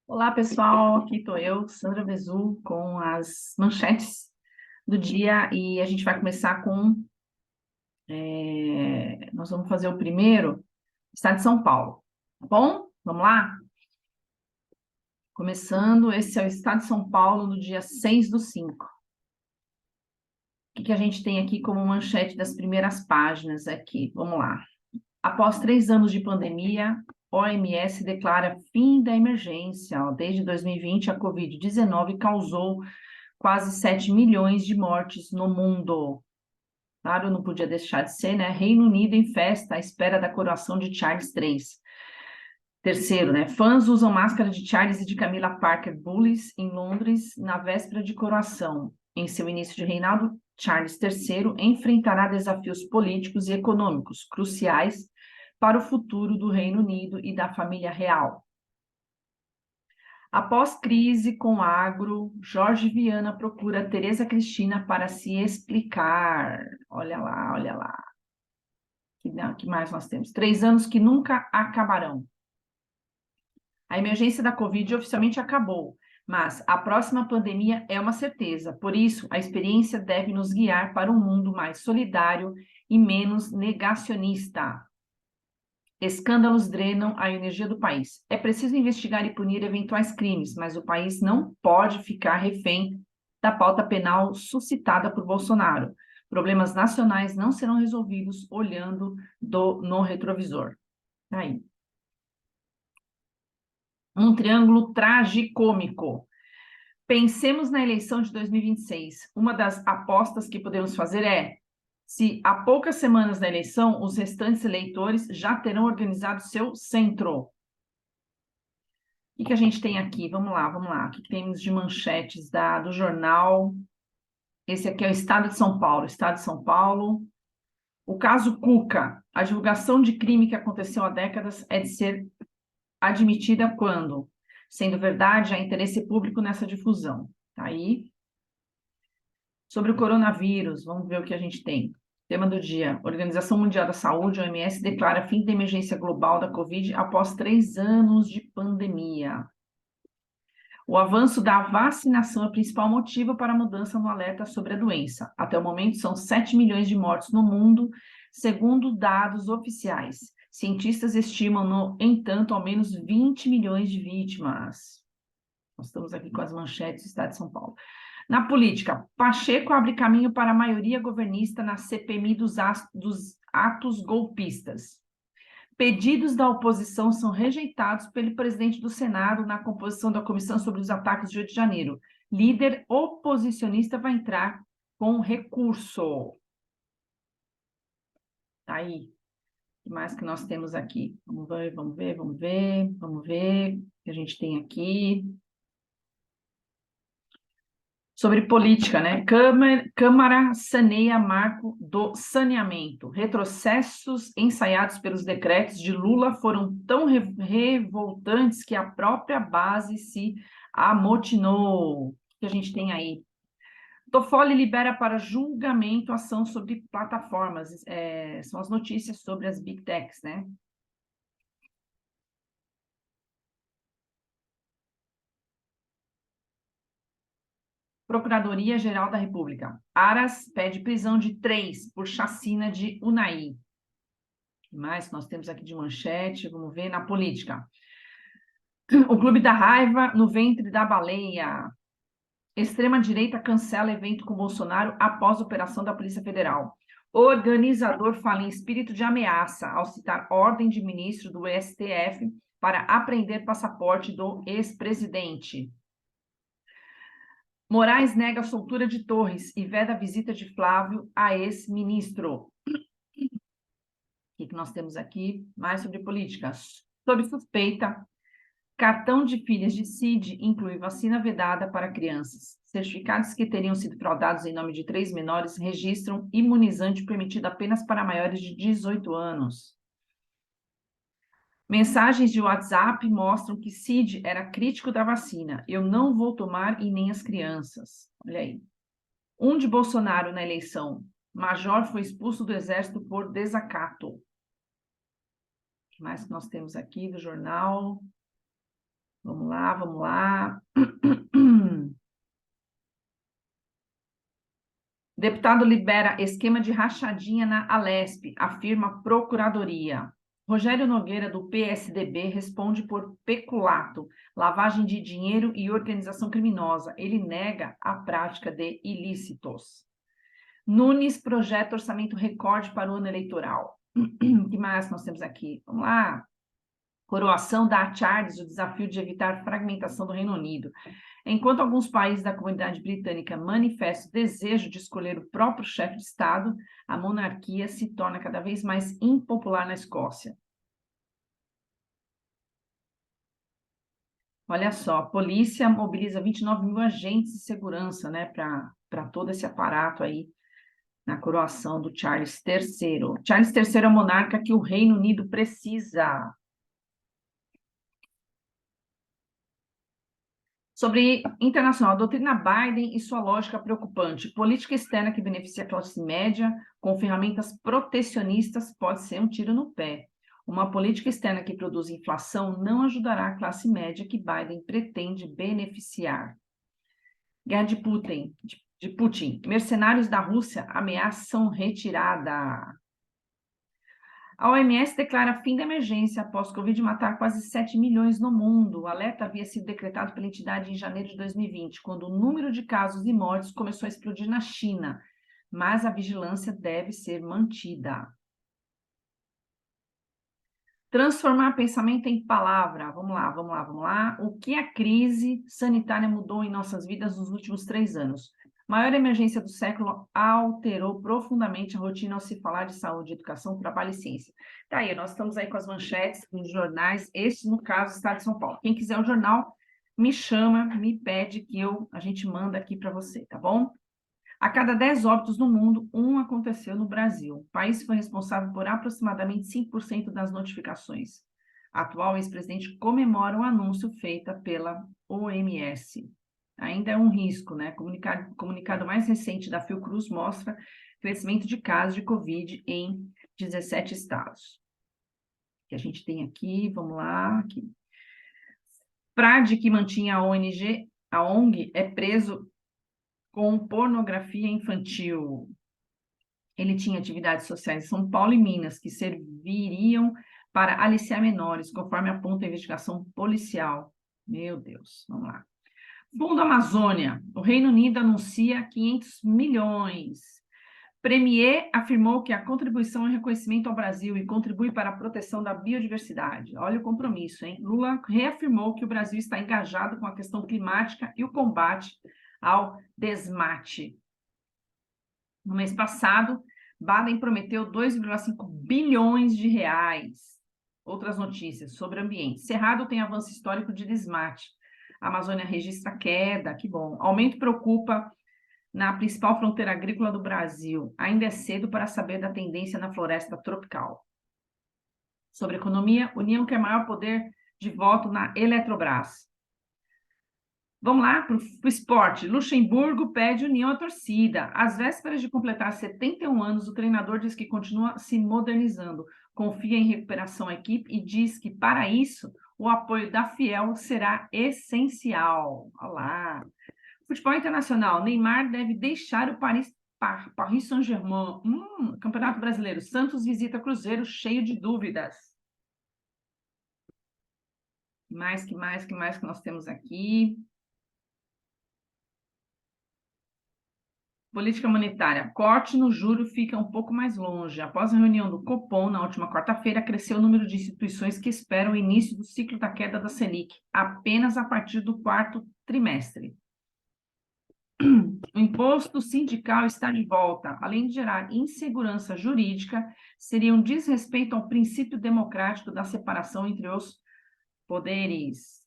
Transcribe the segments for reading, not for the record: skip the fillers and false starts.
Olá, pessoal. Aqui estou eu, Sandra Vezu, com as manchetes do dia e a gente vai começar com. Nós vamos fazer o primeiro, Estado de São Paulo, tá bom? Vamos lá? Começando, esse é o Estado de São Paulo no dia 6/5. O que a gente tem aqui como manchete das primeiras páginas aqui? Vamos lá. Após 3 anos de pandemia, OMS declara fim da emergência. Desde 2020, a Covid-19 causou quase 7 milhões de mortes no mundo. Claro, não podia deixar de ser, né? Reino Unido em festa à espera da coroação de Charles III. Terceiro, né? Fãs usam máscara de Charles e de Camilla Parker Bowles em Londres na véspera de coroação. Em seu início de reinado, Charles III enfrentará desafios políticos e econômicos cruciais para o futuro do Reino Unido e da família real. Após crise com agro, Jorge Viana procura Tereza Cristina para se explicar. Olha lá, olha lá. Que mais nós temos? 3 anos que nunca acabarão. A emergência da Covid oficialmente acabou, mas a próxima pandemia é uma certeza. Por isso, a experiência deve nos guiar para um mundo mais solidário e menos negacionista. Escândalos drenam a energia do país. É preciso investigar e punir eventuais crimes, mas o país não pode ficar refém da pauta penal suscitada por Bolsonaro. Problemas nacionais não serão resolvidos olhando no retrovisor. Aí. Um triângulo tragicômico. Pensemos na eleição de 2026. Uma das apostas que podemos fazer é: se há poucas semanas da eleição, os restantes eleitores já terão organizado seu centro. O que a gente tem aqui? Vamos lá, vamos lá. O que temos de manchetes do jornal? Esse aqui é o Estado de São Paulo. Estado de São Paulo. O caso Cuca. A divulgação de crime que aconteceu há décadas é de ser admitida quando, sendo verdade, há interesse público nessa difusão. Tá aí. Sobre o coronavírus, vamos ver o que a gente tem. Tema do dia: Organização Mundial da Saúde, OMS, declara fim da emergência global da Covid após 3 anos de pandemia. O avanço da vacinação é o principal motivo para a mudança no alerta sobre a doença. Até o momento, são 7 milhões de mortes no mundo, segundo dados oficiais. Cientistas estimam, no entanto, ao menos 20 milhões de vítimas. Nós estamos aqui com as manchetes do Estado de São Paulo. Na política, Pacheco abre caminho para a maioria governista na CPMI dos atos golpistas. Pedidos da oposição são rejeitados pelo presidente do Senado na composição da comissão sobre os ataques de 8 de janeiro. Líder oposicionista vai entrar com recurso. Tá aí. O que mais que nós temos aqui? Vamos ver, vamos ver, vamos ver, vamos ver o que a gente tem aqui. Sobre política, né? Câmara saneia marco do saneamento. Retrocessos ensaiados pelos decretos de Lula foram tão revoltantes que a própria base se amotinou. O que a gente tem aí? Toffoli libera para julgamento ação sobre plataformas. São as notícias sobre as Big Techs, né? Procuradoria-Geral da República. Aras pede prisão de 3 por chacina de Unai. O que mais nós temos aqui de manchete? Vamos ver na política. O Clube da Raiva no ventre da baleia. Extrema-direita cancela evento com Bolsonaro após operação da Polícia Federal. Organizador fala em espírito de ameaça ao citar ordem de ministro do STF para apreender passaporte do ex-presidente. Moraes nega a soltura de Torres e veda a visita de Flávio a ex-ministro. O que nós temos aqui? Mais sobre política. Sob suspeita, cartão de filhas de CID inclui vacina vedada para crianças. Certificados que teriam sido fraudados em nome de 3 menores registram imunizante permitido apenas para maiores de 18 anos. Mensagens de WhatsApp mostram que Cid era crítico da vacina. Eu não vou tomar e nem as crianças. Olha aí. De Bolsonaro na eleição. Major foi expulso do exército por desacato. O que mais que nós temos aqui do jornal? Vamos lá, vamos lá. Deputado libera esquema de rachadinha na Alesp, afirma Procuradoria. Rogério Nogueira, do PSDB, responde por peculato, lavagem de dinheiro e organização criminosa. Ele nega a prática de ilícitos. Nunes projeta orçamento recorde para o ano eleitoral. O que mais nós temos aqui? Vamos lá. Coroação dá a Charles o desafio de evitar fragmentação do Reino Unido. Enquanto alguns países da comunidade britânica manifestam o desejo de escolher o próprio chefe de Estado, a monarquia se torna cada vez mais impopular na Escócia. Olha só, a polícia mobiliza 29 mil agentes de segurança, né, para todo esse aparato aí na coroação do Charles III. Charles III é o monarca que o Reino Unido precisa. Sobre internacional, a doutrina Biden e sua lógica preocupante. Política externa que beneficia a classe média com ferramentas protecionistas pode ser um tiro no pé. Uma política externa que produz inflação não ajudará a classe média que Biden pretende beneficiar. Guerra de Putin. Mercenários da Rússia ameaçam retirada. A OMS declara fim da emergência após Covid matar quase 7 milhões no mundo. O alerta havia sido decretado pela entidade em janeiro de 2020, quando o número de casos e mortes começou a explodir na China, mas a vigilância deve ser mantida. Transformar pensamento em palavra. Vamos lá. O que a crise sanitária mudou em nossas vidas nos últimos 3 anos? Maior emergência do século alterou profundamente a rotina ao se falar de saúde, educação, trabalho e ciência. Tá aí, nós estamos aí com as manchetes dos jornais, este, no caso, Estado de São Paulo. Quem quiser o jornal, me chama, me pede que a gente manda aqui para você, tá bom? A cada 10 óbitos no mundo, um aconteceu no Brasil. O país foi responsável por aproximadamente 5% das notificações. A atual ex-presidente comemora o anúncio feito pela OMS. Ainda é um risco, né? Comunicado mais recente da Fiocruz mostra crescimento de casos de Covid em 17 estados. O que a gente tem aqui, vamos lá. Aqui. Frade, que mantinha a ONG, é preso com pornografia infantil. Ele tinha atividades sociais em São Paulo e Minas, que serviriam para aliciar menores, conforme aponta a investigação policial. Meu Deus, vamos lá. Fundo Amazônia. O Reino Unido anuncia 500 milhões. Premier afirmou que a contribuição é reconhecimento ao Brasil e contribui para a proteção da biodiversidade. Olha o compromisso, hein? Lula reafirmou que o Brasil está engajado com a questão climática e o combate ao desmate. No mês passado, Biden prometeu 2,5 bilhões de reais. Outras notícias sobre ambiente. Cerrado tem avanço histórico de desmate. A Amazônia registra queda, que bom. Aumento preocupa na principal fronteira agrícola do Brasil. Ainda é cedo para saber da tendência na floresta tropical. Sobre economia, União quer maior poder de voto na Eletrobras. Vamos lá para o esporte. Luxemburgo pede união à torcida. Às vésperas de completar 71 anos, o treinador diz que continua se modernizando, confia em recuperação à equipe e diz que, para isso, o apoio da Fiel será essencial. Olha lá. Futebol internacional. Neymar deve deixar o Paris Saint-Germain. Campeonato Brasileiro. Santos visita Cruzeiro cheio de dúvidas. Que mais que nós temos aqui? Política monetária. Corte no juro fica um pouco mais longe. Após a reunião do Copom, na última quarta-feira, cresceu o número de instituições que esperam o início do ciclo da queda da Selic, apenas a partir do 4º trimestre. O imposto sindical está de volta. Além de gerar insegurança jurídica, seria um desrespeito ao princípio democrático da separação entre os poderes.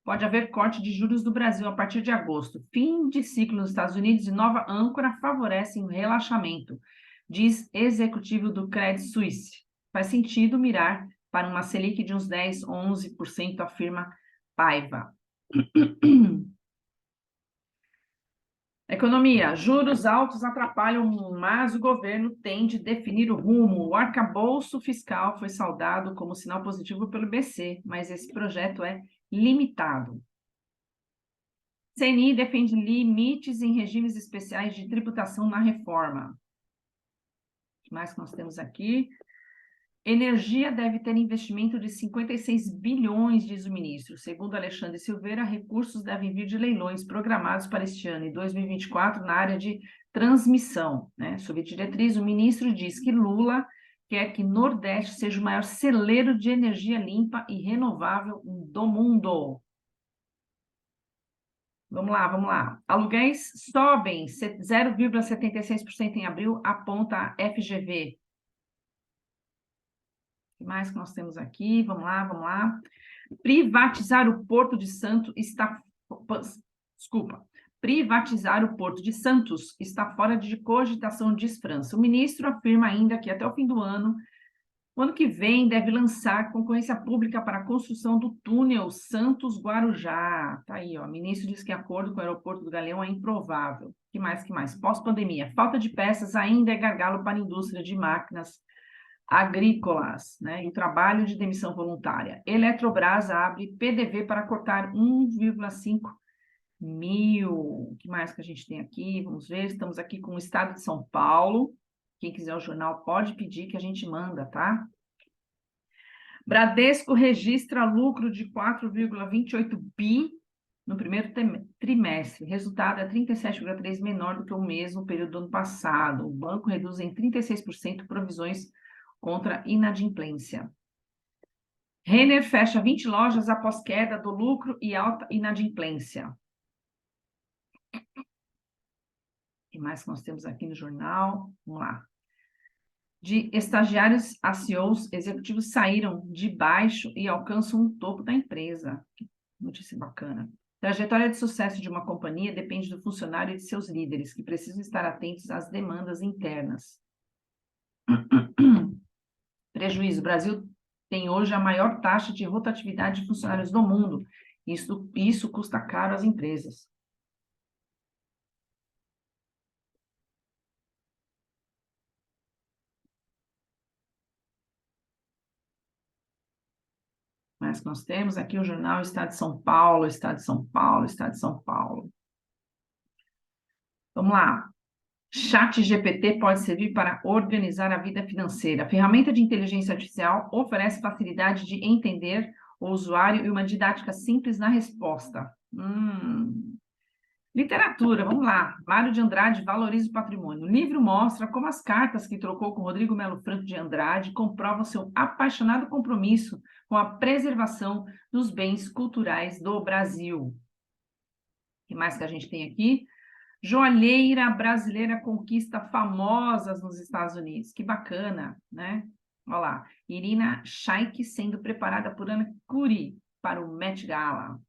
Pode haver corte de juros do Brasil a partir de agosto. Fim de ciclo nos Estados Unidos e nova âncora favorecem o relaxamento, diz executivo do Credit Suisse. Faz sentido mirar para uma Selic de uns 10, 11%, afirma Paiva. Economia. Juros altos atrapalham, mas o governo tem de definir o rumo. O arcabouço fiscal foi saudado como sinal positivo pelo BC, mas esse projeto é Limitado. CNI defende limites em regimes especiais de tributação na reforma. O que mais que nós temos aqui? Energia deve ter investimento de 56 bilhões, diz o ministro. Segundo Alexandre Silveira, recursos devem vir de leilões programados para este ano e 2024 na área de transmissão, né? Sob diretriz, o ministro diz que Lula quer que Nordeste seja o maior celeiro de energia limpa e renovável do mundo. Vamos lá, vamos lá. Aluguéis sobem 0,76% em abril, aponta a FGV. O que mais que nós temos aqui? Vamos lá, vamos lá. Privatizar o Porto de Santos está... Desculpa. Privatizar o Porto de Santos está fora de cogitação, diz França. O ministro afirma ainda que até o fim do ano, o ano que vem, deve lançar concorrência pública para a construção do túnel Santos-Guarujá. Tá aí, ó. O ministro diz que acordo com o aeroporto do Galeão é improvável. Que mais, que mais? Pós-pandemia. Falta de peças ainda é gargalo para a indústria de máquinas agrícolas, né? E o trabalho de demissão voluntária. Eletrobras abre PDV para cortar 1,5 mil. O que mais que a gente tem aqui? Vamos ver, estamos aqui com o Estado de São Paulo. Quem quiser o jornal pode pedir que a gente manda, tá? Bradesco registra lucro de 4,28 bi no primeiro trimestre. Resultado é 37,3% menor do que o mesmo período do ano passado. O banco reduz em 36% provisões contra inadimplência. Renner fecha 20 lojas após queda do lucro e alta inadimplência. O que mais que nós temos aqui no jornal? Vamos lá. De estagiários a CEOs, executivos saíram de baixo e alcançam o topo da empresa. Notícia bacana. Trajetória de sucesso de uma companhia depende do funcionário e de seus líderes, que precisam estar atentos às demandas internas. Prejuízo. O Brasil tem hoje a maior taxa de rotatividade de funcionários do mundo. Isso custa caro às empresas. Mas nós temos aqui o jornal Estado de São Paulo, Estado de São Paulo, Estado de São Paulo. Vamos lá. ChatGPT pode servir para organizar a vida financeira. A ferramenta de inteligência artificial oferece facilidade de entender o usuário e uma didática simples na resposta. Literatura, vamos lá. Mário de Andrade valoriza o patrimônio. O livro mostra como as cartas que trocou com Rodrigo Melo Franco de Andrade comprovam seu apaixonado compromisso com a preservação dos bens culturais do Brasil. O que mais que a gente tem aqui? Joalheira brasileira conquista famosas nos Estados Unidos. Que bacana, né? Olha lá. Irina Shayk sendo preparada por Ana Curi para o Met Gala. O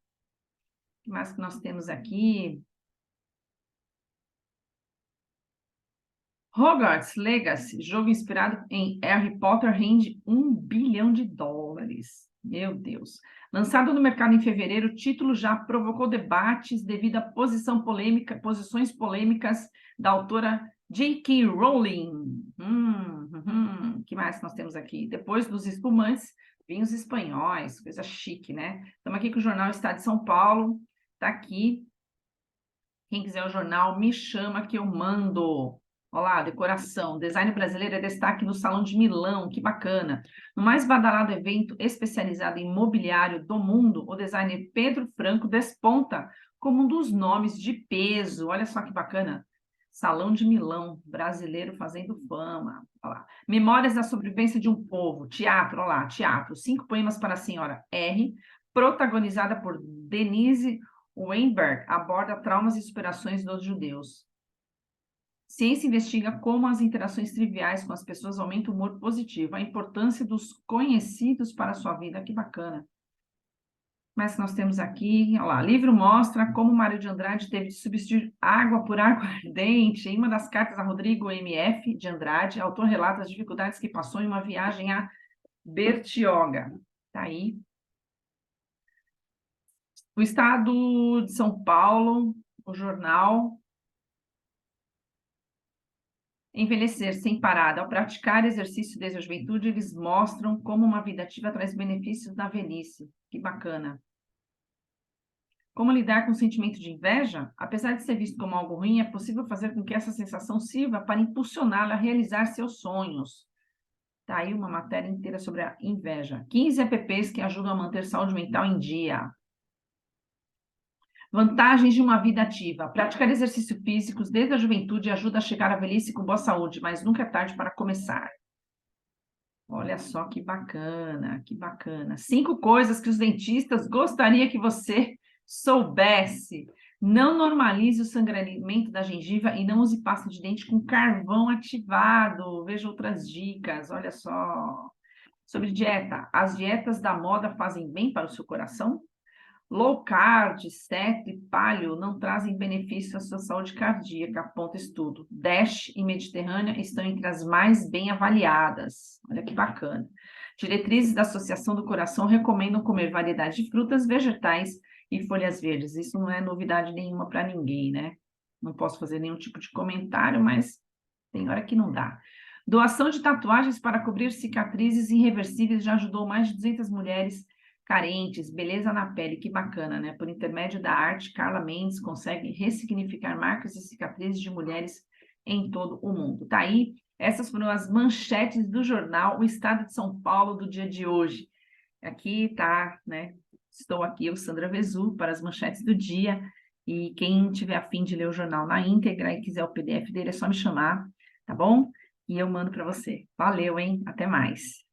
que mais que nós temos aqui? Hogwarts Legacy, jogo inspirado em Harry Potter, rende $1 bilhão. Meu Deus. Lançado no mercado em fevereiro, o título já provocou debates devido a posições polêmicas da autora J.K. Rowling. Que mais nós temos aqui? Depois dos espumantes, vêm os espanhóis, coisa chique, né? Estamos aqui com o jornal Estado de São Paulo, está aqui. Quem quiser o jornal, me chama que eu mando. Olha lá, decoração. Design brasileiro é destaque no Salão de Milão, que bacana. No mais badalado evento especializado em mobiliário do mundo, o designer Pedro Franco desponta como um dos nomes de peso. Olha só que bacana. Salão de Milão, brasileiro fazendo fama. Olha lá. Memórias da sobrevivência de um povo. Teatro, olha lá, teatro. 5 poemas para a senhora R, protagonizada por Denise Weinberg, aborda traumas e superações dos judeus. Ciência investiga como as interações triviais com as pessoas aumentam o humor positivo, a importância dos conhecidos para a sua vida. Que bacana. Mas nós temos aqui, olha lá, livro mostra como Mário de Andrade teve de substituir água por água ardente. Em uma das cartas a Rodrigo M.F. de Andrade, o autor relata as dificuldades que passou em uma viagem a Bertioga. Tá aí. O Estado de São Paulo, o jornal... Envelhecer sem parada. Ao praticar exercício desde a juventude, eles mostram como uma vida ativa traz benefícios na velhice. Que bacana. Como lidar com o sentimento de inveja? Apesar de ser visto como algo ruim, é possível fazer com que essa sensação sirva para impulsioná-lo a realizar seus sonhos. Tá aí uma matéria inteira sobre a inveja. 15 apps que ajudam a manter saúde mental em dia. Vantagens de uma vida ativa. Praticar exercícios físicos desde a juventude ajuda a chegar à velhice com boa saúde, mas nunca é tarde para começar. Olha só que bacana, que bacana. 5 coisas que os dentistas gostariam que você soubesse. Não normalize o sangramento da gengiva e não use pasta de dente com carvão ativado. Veja outras dicas, olha só. Sobre dieta. As dietas da moda fazem bem para o seu coração? Low carb, keto e paleo não trazem benefício à sua saúde cardíaca, aponta estudo. DASH e Mediterrânea estão entre as mais bem avaliadas. Olha que bacana. Diretrizes da Associação do Coração recomendam comer variedade de frutas, vegetais e folhas verdes. Isso não é novidade nenhuma para ninguém, né? Não posso fazer nenhum tipo de comentário, mas tem hora que não dá. Doação de tatuagens para cobrir cicatrizes irreversíveis já ajudou mais de 200 mulheres carentes, beleza na pele, que bacana, né? Por intermédio da arte, Carla Mendes consegue ressignificar marcas e cicatrizes de mulheres em todo o mundo. Tá aí, essas foram as manchetes do jornal O Estado de São Paulo do dia de hoje. Aqui tá, né? Estou aqui, eu, Sandra Vezu, para as manchetes do dia. E quem tiver a fim de ler o jornal na íntegra e quiser o PDF dele, é só me chamar, tá bom? E eu mando para você. Valeu, hein? Até mais.